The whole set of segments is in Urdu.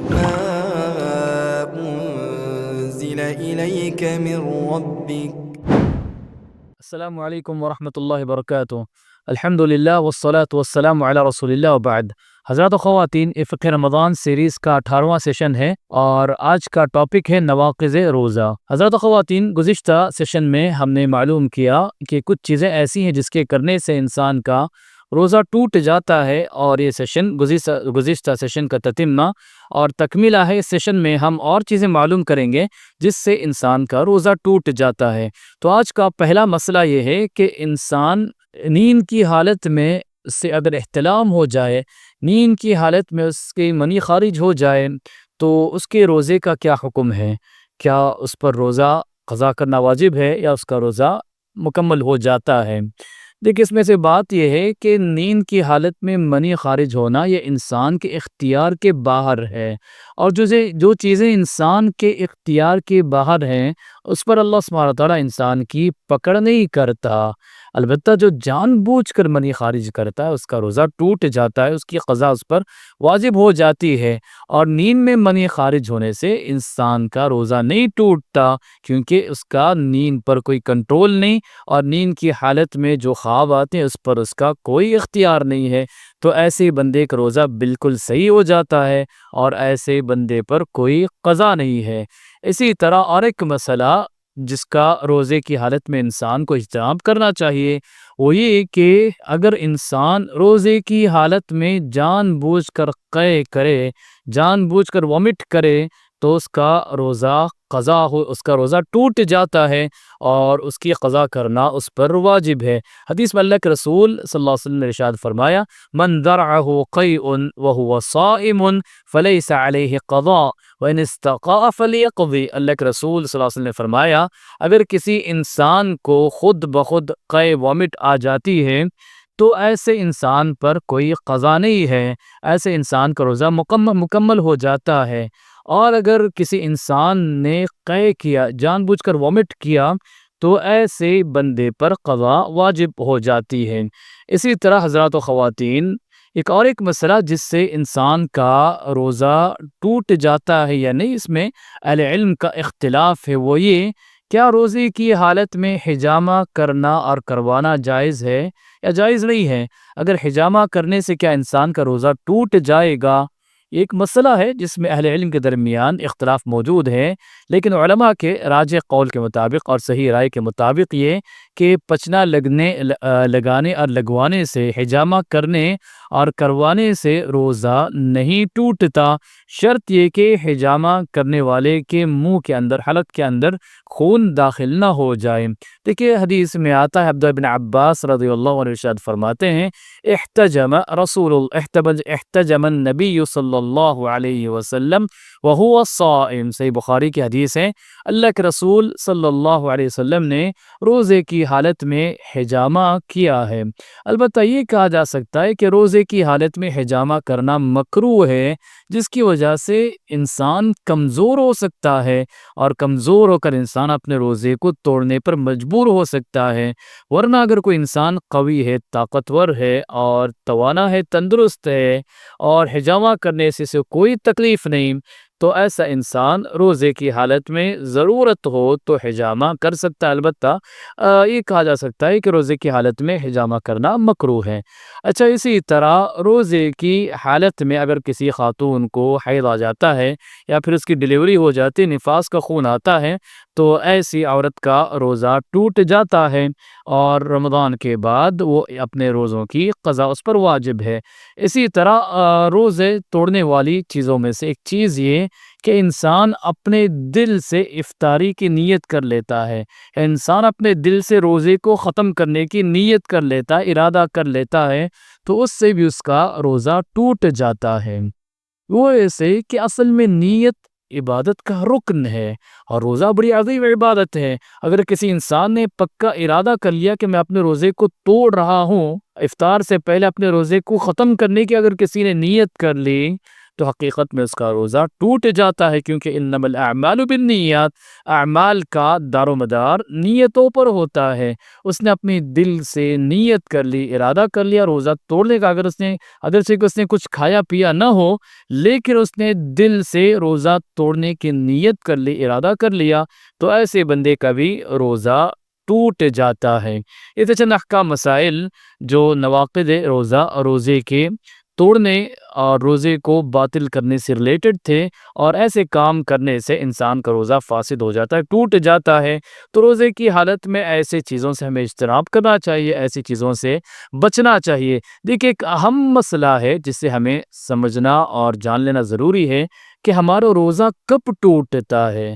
ما أنزل إليك من ربك. السلام علیکم ورحمۃ اللہ وبرکاتہ۔ الحمد للہ والصلاة والسلام علی رسول اللہ وبعد۔ حضرات و خواتین، فقہ رمضان سیریز کا 18واں سیشن ہے اور آج کا ٹاپک ہے نواقض روزہ۔ حضرات و خواتین، گزشتہ سیشن میں ہم نے معلوم کیا کہ کچھ چیزیں ایسی ہیں جس کے کرنے سے انسان کا روزہ ٹوٹ جاتا ہے، اور یہ سیشن گزشتہ سیشن کا تتمہ اور تکملہ ہے۔ اس سیشن میں ہم اور چیزیں معلوم کریں گے جس سے انسان کا روزہ ٹوٹ جاتا ہے۔ تو آج کا پہلا مسئلہ یہ ہے کہ انسان نیند کی حالت میں سے اگر احتلام ہو جائے، نیند کی حالت میں اس کی منی خارج ہو جائے، تو اس کے روزے کا کیا حکم ہے؟ کیا اس پر روزہ قضا کرنا واجب ہے یا اس کا روزہ مکمل ہو جاتا ہے؟ دیکھیں، اس میں سے بات یہ ہے کہ نیند کی حالت میں منی خارج ہونا یہ انسان کے اختیار کے باہر ہے، اور جو چیزیں انسان کے اختیار کے باہر ہیں اس پر اللہ سبحانہ وتعالیٰ انسان کی پکڑ نہیں کرتا۔ البتہ جو جان بوجھ کر منی خارج کرتا ہے اس کا روزہ ٹوٹ جاتا ہے، اس کی قضا اس پر واجب ہو جاتی ہے۔ اور نیند میں منی خارج ہونے سے انسان کا روزہ نہیں ٹوٹتا، کیونکہ اس کا نیند پر کوئی کنٹرول نہیں، اور نیند کی حالت میں جو خواب آتے ہیں اس پر اس کا کوئی اختیار نہیں ہے۔ تو ایسے بندے کا روزہ بالکل صحیح ہو جاتا ہے اور ایسے بندے پر کوئی قضا نہیں ہے۔ اسی طرح اور ایک مسئلہ جس کا روزے کی حالت میں انسان کو اجتناب کرنا چاہیے، وہ یہ کہ اگر انسان روزے کی حالت میں جان بوجھ کر قے کرے، جان بوجھ کر وامٹ کرے، تو اس کا روزہ اس کا روزہ ٹوٹ جاتا ہے اور اس کی قضا کرنا اس پر واجب ہے۔ حدیث میں اللہ کے رسول صلی اللہ علیہ وسلم نے ارشاد فرمایا، من ذرعہ قیء وہو صائم فلیس علیہ قضاء وَإِنِ اسْتَقَاءَ فَلْيَقْضِ۔ اللہ کے رسول صلی اللہ علیہ وسلم نے فرمایا، اگر کسی انسان کو خود بخود قے وامٹ آ جاتی ہے تو ایسے انسان پر کوئی قضا نہیں ہے، ایسے انسان کا روزہ مکمل ہو جاتا ہے۔ اور اگر کسی انسان نے قے کیا، جان بوجھ کر وامٹ کیا، تو ایسے بندے پر قضا واجب ہو جاتی ہے۔ اسی طرح حضرات و خواتین، ایک مسئلہ جس سے انسان کا روزہ ٹوٹ جاتا ہے یا نہیں، اس میں اہل علم کا اختلاف ہے، وہ یہ کیا روزے کی حالت میں حجامہ کرنا اور کروانا جائز ہے یا جائز نہیں ہے؟ اگر حجامہ کرنے سے کیا انسان کا روزہ ٹوٹ جائے گا؟ ایک مسئلہ ہے جس میں اہل علم کے درمیان اختلاف موجود ہے، لیکن علماء کے راجح قول کے مطابق اور صحیح رائے کے مطابق یہ کہ پچنا لگانے اور لگوانے سے، حجامہ کرنے اور کروانے سے روزہ نہیں ٹوٹتا، شرط یہ کہ حجامہ کرنے والے کے منہ کے اندر، حلق کے اندر خون داخل نہ ہو جائے۔ دیکھیے، حدیث میں آتا ہے، عبداللہ بن عباس رضی اللہ عنہ ارشاد فرماتے ہیں، احتجم النبی صلی اللہ علیہ وسلم وہو صائم۔ صحیح بخاری کی حدیث ہے، اللہ کے رسول صلی اللہ علیہ وسلم نے روزے کی حالت میں حجامہ کیا ہے۔ البتہ یہ کہا جا سکتا ہے کہ روزے کی حالت میں حجامہ کرنا مکروہ ہے، جس کی وجہ سے انسان کمزور ہو سکتا ہے، اور کمزور ہو کر انسان اپنے روزے کو توڑنے پر مجبور ہو سکتا ہے۔ ورنہ اگر کوئی انسان قوی ہے، طاقتور ہے اور توانا ہے، تندرست ہے، اور حجامہ کرنے سے اسے کوئی تکلیف نہیں، تو ایسا انسان روزے کی حالت میں ضرورت ہو تو حجامہ کر سکتا ہے۔ البتہ یہ کہا جا سکتا ہے کہ روزے کی حالت میں حجامہ کرنا مکروہ ہے۔ اچھا، اسی طرح روزے کی حالت میں اگر کسی خاتون کو حیض آ جاتا ہے یا پھر اس کی ڈیلیوری ہو جاتی ہے، نفاس کا خون آتا ہے، تو ایسی عورت کا روزہ ٹوٹ جاتا ہے، اور رمضان کے بعد وہ اپنے روزوں کی قضا اس پر واجب ہے۔ اسی طرح روزے توڑنے والی چیزوں میں سے ایک چیز یہ کہ انسان اپنے دل سے افطاری کی نیت کر لیتا ہے، انسان اپنے دل سے روزے کو ختم کرنے کی نیت کر لیتا ہے، ارادہ کر لیتا ہے، تو اس سے بھی اس کا روزہ ٹوٹ جاتا ہے۔ وہ ایسے کہ اصل میں نیت عبادت کا رکن ہے، اور روزہ بڑی عظیم عبادت ہے۔ اگر کسی انسان نے پکا ارادہ کر لیا کہ میں اپنے روزے کو توڑ رہا ہوں، افطار سے پہلے اپنے روزے کو ختم کرنے کی اگر کسی نے نیت کر لی، تو حقیقت میں اس کا روزہ ٹوٹ جاتا ہے، کیونکہ انما الاعمال بالنیات، اعمال کا دار و مدار نیتوں پر ہوتا ہے۔ اس نے اپنی دل سے نیت کر لی، ارادہ کر لیا روزہ توڑنے کا، اگر سے کہ اس نے کچھ کھایا پیا نہ ہو، لیکن اس نے دل سے روزہ توڑنے کی نیت کر لی، ارادہ کر لیا، تو ایسے بندے کا بھی روزہ ٹوٹ جاتا ہے۔ یہ چند احکام مسائل جو نواقض روزہ اور روزے کے توڑنے اور روزے کو باطل کرنے سے ریلیٹڈ تھے، اور ایسے کام کرنے سے انسان کا روزہ فاسد ہو جاتا ہے، ٹوٹ جاتا ہے۔ تو روزے کی حالت میں ایسے چیزوں سے ہمیں اجتناب کرنا چاہیے، ایسی چیزوں سے بچنا چاہیے۔ دیکھیں، ایک اہم مسئلہ ہے جسے ہمیں سمجھنا اور جان لینا ضروری ہے کہ ہمارا روزہ کب ٹوٹتا ہے،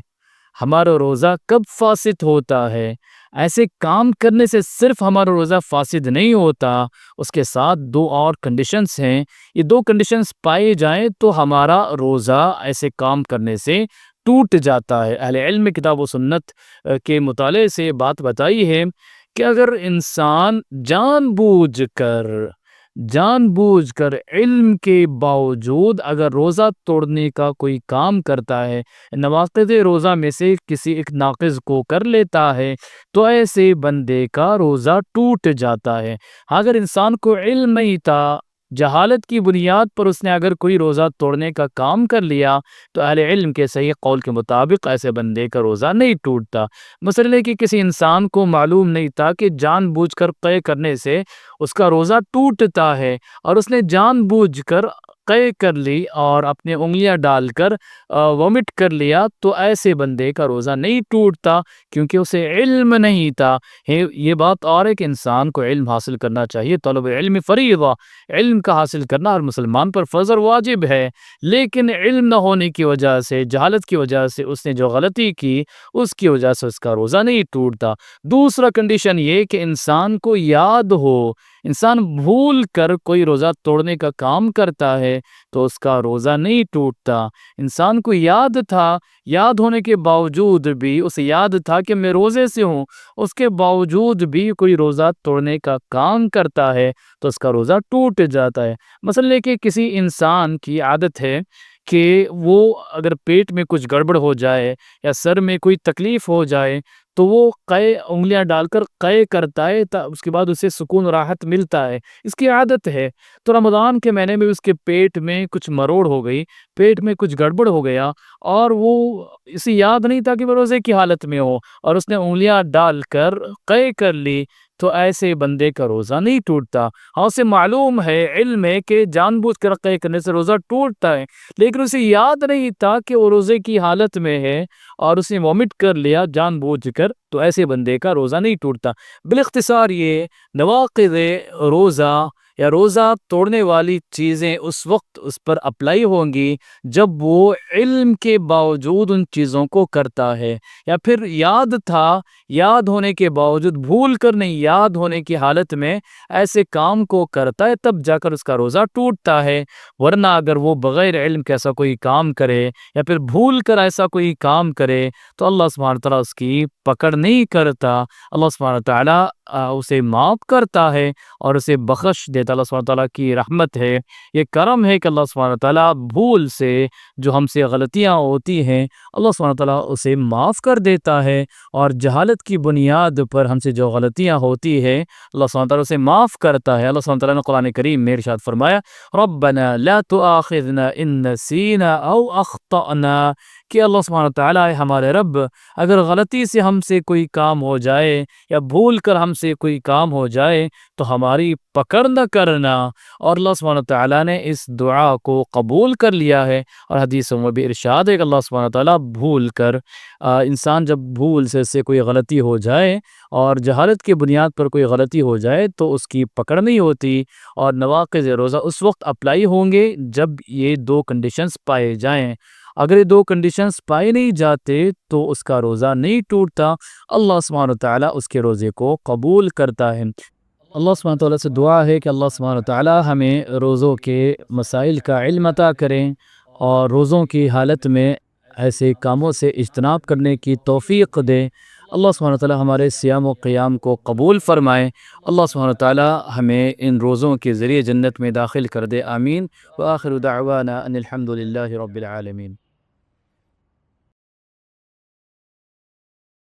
ہمارا روزہ کب فاسد ہوتا ہے۔ ایسے کام کرنے سے صرف ہمارا روزہ فاسد نہیں ہوتا، اس کے ساتھ دو اور کنڈیشنز ہیں۔ یہ دو کنڈیشنز پائے جائیں تو ہمارا روزہ ایسے کام کرنے سے ٹوٹ جاتا ہے۔ اہل علم میں کتاب و سنت کے مطالعے سے بات بتائی ہے کہ اگر انسان جان بوجھ کر علم کے باوجود اگر روزہ توڑنے کا کوئی کام کرتا ہے، نواقض روزہ میں سے کسی ایک ناقض کو کر لیتا ہے، تو ایسے بندے کا روزہ ٹوٹ جاتا ہے۔ اگر انسان کو علم نہیں تھا، جہالت کی بنیاد پر اس نے اگر کوئی روزہ توڑنے کا کام کر لیا، تو اہل علم کے صحیح قول کے مطابق ایسے بندے کا روزہ نہیں ٹوٹتا۔ مثلا کہ کسی انسان کو معلوم نہیں تھا کہ جان بوجھ کر قے کرنے سے اس کا روزہ ٹوٹتا ہے، اور اس نے جان بوجھ کر قے کر لی اور اپنے انگلیاں ڈال کر وومٹ کر لیا، تو ایسے بندے کا روزہ نہیں ٹوٹتا، کیونکہ اسے علم نہیں تھا۔ یہ بات اور ہے کہ انسان کو علم حاصل کرنا چاہیے، طلب علم فریضہ، علم کا حاصل کرنا ہر مسلمان پر فرض اور واجب ہے، لیکن علم نہ ہونے کی وجہ سے، جہالت کی وجہ سے اس نے جو غلطی کی، اس کی وجہ سے اس کا روزہ نہیں ٹوٹتا۔ دوسرا کنڈیشن یہ کہ انسان کو یاد ہو، انسان بھول کر کوئی روزہ توڑنے کا کام کرتا ہے تو اس کا روزہ نہیں ٹوٹتا۔ انسان کو یاد تھا، یاد ہونے کے باوجود بھی اسے یاد تھا کہ میں روزے سے ہوں، اس کے باوجود بھی کوئی روزہ توڑنے کا کام کرتا ہے تو اس کا روزہ ٹوٹ جاتا ہے۔ مثلا کہ کسی انسان کی عادت ہے کہ وہ اگر پیٹ میں کچھ گڑبڑ ہو جائے یا سر میں کوئی تکلیف ہو جائے تو وہ قے انگلیاں ڈال کر قے کرتا ہے، اس کے بعد اسے سکون و راحت ملتا ہے، اس کی عادت ہے۔ تو رمضان کے مہینے میں اس کے پیٹ میں کچھ مروڑ ہو گئی، پیٹ میں کچھ گڑبڑ ہو گیا، اور وہ اسے یاد نہیں تھا کہ وہ روزے کی حالت میں ہو، اور اس نے انگلیاں ڈال کر قے کر لی، تو ایسے بندے کا روزہ نہیں ٹوٹتا۔ ہاں، اسے معلوم ہے، علم ہے کہ جان بوجھ کر قے کرنے سے روزہ ٹوٹتا ہے، لیکن اسے یاد نہیں تھا کہ وہ روزے کی حالت میں ہے اور اس نے وومٹ کر لیا جان بوجھ کر، تو ایسے بندے کا روزہ نہیں ٹوٹتا۔ بالاختصار یہ نواقض روزہ یا روزہ توڑنے والی چیزیں اس وقت اس پر اپلائی ہوں گی جب وہ علم کے باوجود ان چیزوں کو کرتا ہے، یا پھر یاد تھا، یاد ہونے کے باوجود بھول کر نہیں، یاد ہونے کی حالت میں ایسے کام کو کرتا ہے، تب جا کر اس کا روزہ ٹوٹتا ہے۔ ورنہ اگر وہ بغیر علم کے ایسا کوئی کام کرے یا پھر بھول کر ایسا کوئی کام کرے تو اللہ سبحانہ تعالیٰ اس کی پکڑ نہیں کرتا، اللہ سبحانہ تعالیٰ اسے معاف کرتا ہے اور اسے بخش دیتا۔ اللہ سبحانہ تعالیٰ کی رحمت ہے، یہ کرم ہے کہ اللہ سبحانہ تعالیٰ بھول سے جو ہم سے غلطیاں ہوتی ہیں اللہ سبحانہ تعالیٰ اسے معاف کر دیتا ہے، اور جہالت کی بنیاد پر ہم سے جو غلطیاں ہوتی ہے اللہ سبحانہ تعالیٰ اسے معاف کرتا ہے۔ اللہ سبحانہ تعالیٰ نے قرآن کریم میں ارشاد فرمایا، ربنا لا تؤاخذنا ان نسینا او اخطأنا، کہ اللہ سبحانہ تعالیٰ ہے ہمارے رب، اگر غلطی سے ہم سے کوئی کام ہو جائے یا بھول کر ہم سے کوئی کام ہو جائے تو ہماری پکڑ نہ کرنا۔ اور اللہ سبحانہ تعالیٰ نے اس دعا کو قبول کر لیا ہے، اور حدیثوں میں بھی ارشاد ہے کہ اللہ سبحانہ تعالیٰ بھول کر انسان جب بھول سے کوئی غلطی ہو جائے اور جہالت کی بنیاد پر کوئی غلطی ہو جائے تو اس کی پکڑ نہیں ہوتی، اور نواقض روزہ اس وقت اپلائی ہوں گے جب یہ دو کنڈیشنز پائے جائیں۔ اگر یہ دو کنڈیشنز پائے نہیں جاتے تو اس کا روزہ نہیں ٹوٹتا، اللہ سبحانہ تعالیٰ اس کے روزے کو قبول کرتا ہے۔ اللہ سبحانہ تعالیٰ سے دعا ہے کہ اللہ سبحانہ تعالیٰ ہمیں روزوں کے مسائل کا علم عطا کریں، اور روزوں کی حالت میں ایسے کاموں سے اجتناب کرنے کی توفیق دے۔ اللہ سبحانہ وتعالی ہمارے صیام و قیام کو قبول فرمائے۔ اللہ سبحانہ وتعالی ہمیں ان روزوں کے ذریعے جنت میں داخل کر دے، آمین۔ وآخر دعوانا ان الحمد للہ رب العالمین۔